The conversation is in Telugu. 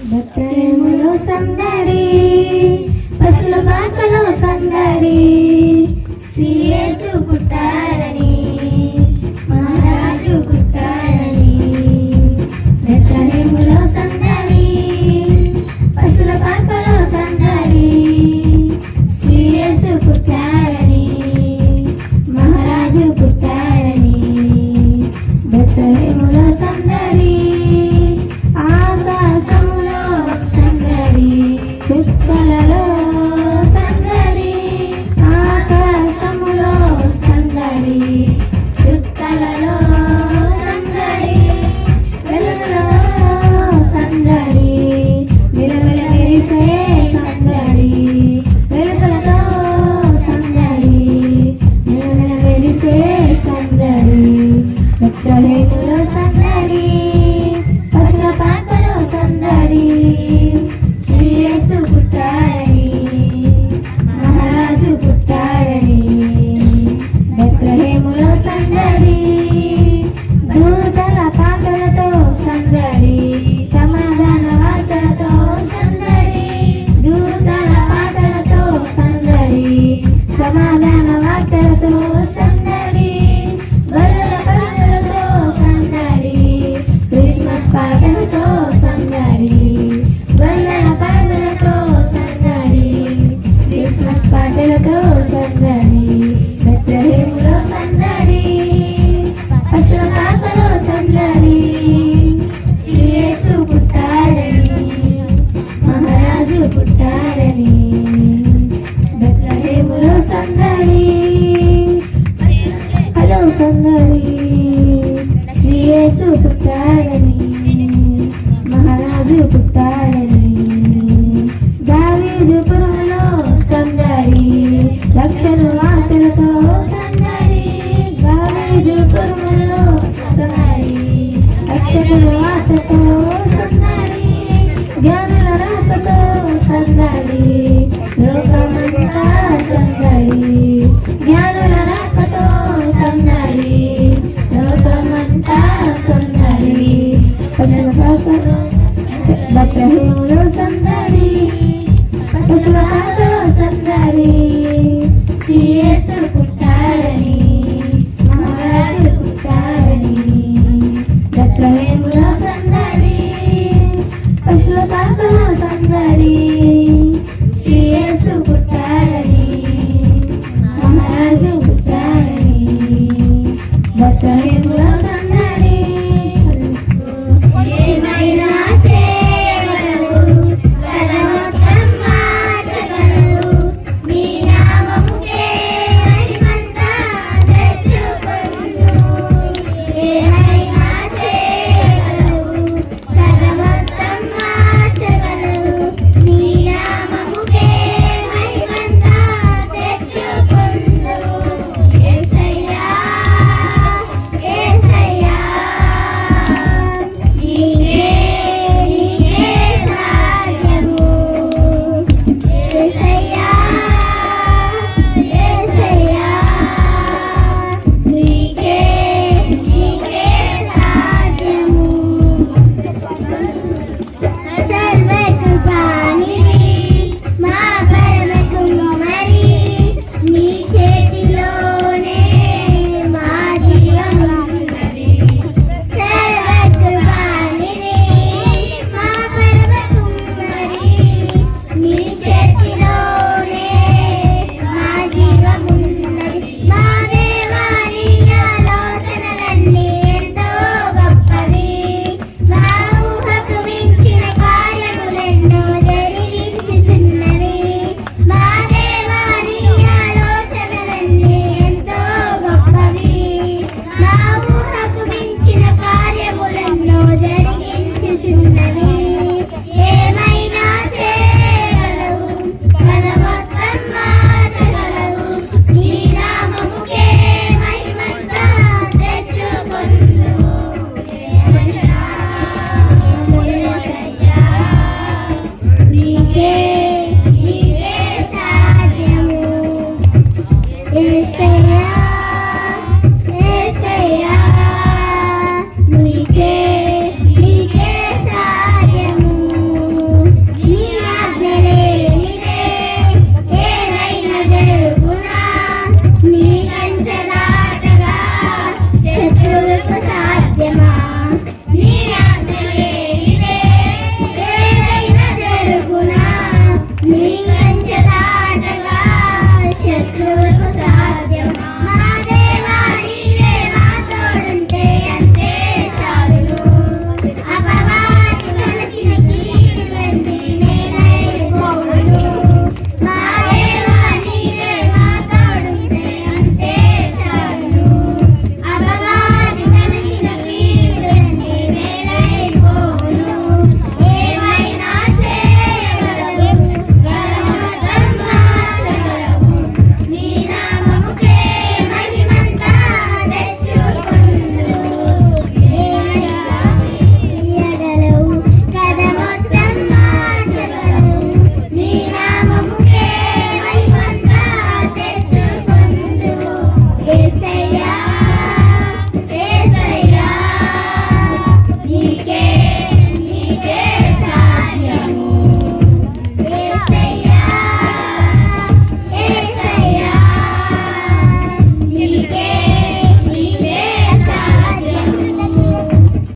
బెత్లెహేములో సందడి, పశుల పాకలో సందడి, శ్రీ యేసు పుట్టాడని, మహారాజు పుట్టాడని. బెత్లెహేములో సందడి, పశుల పాకలో సందడి, శ్రీ యేసు పుట్టాడని, మహారాజు పుట్టాడని. బెత్లెహేములో సందడి, ఆకాశములో సందడి, చుక్కలలో సందడి, ఆకాశములో సందడి, చుక్కలలో సందడి, వెలుగులో సందడి, విలవిల మెరిసే సందడి, వెలుగులతో సందడి, విలవిల మెరిసే సందడి. బెత్లెహేములో సందడి, పశుల పాకలో సందడి, శ్రీ యేసు పుట్టాడని, మహారాజు పుట్టాడని. బెత్లెహేములో సందడి, దూతల పాటలతో సందడి, సమాధాన వార్తలతో సందడి, దూతల పాటలతో సందడి, సమాధాన వార్తలతో సందడి, గొర్రెల పాటలతో సందడి, క్రిస్మస్ పాటలతో సందడి, గొర్రెల పాటలతో సందడి, క్రిస్మస్ పాటలతో సందడి. బెత్లెహేములో సందడి, పశుల పాకలో సందడి, శ్రీ యేసు పుట్టాడని, మహారాజు పుట్టాడని. బెత్లెహేములో సందడి, హలో సందడి, శ్రీ యేసు పుట్టాడని, మహారాజు పుట్టాడని. దావీదు పురములో సందడి, రక్షణ వార్తలతో సందడి, దావీదు పురములో సందడి, రక్షణ వార్తతో సందడి, జ్ఞానుల రాకతో సందడి, లోకమంతా సందడి, జ్ఞానుల రాకతో సందడి, లోకమంతా సందడి. పశుల పాకలో బెత్లెహేములో సందడి, పశుల పాకలో సందడి, శ్రీ యేసు పుట్టాడని, మహారాజు పుట్టాడని. బెత్లెహేములో సందడి, పశుల పాకలో సందడి, శ్రీ యేసు పుట్టాడని, మహారాజు పుట్టాడని. బెత్లెహేములో సందడి, ఏమైనా చేయగలవు, కలవత్తం మార్చగలవు, మీ నామముకే మహిమంతా తెచ్చుకొనును. ఏమైనా చేయగలవు, కలవత్తం మార్చగలవు, మీ నామముకే మహిమంతా తెచ్చుకొనును. యేసయ్యా, యేసయ్యా, నీకే సాధ్యము. యేసయ్యా, యేసయ్యా, నీకే సాధ్యము.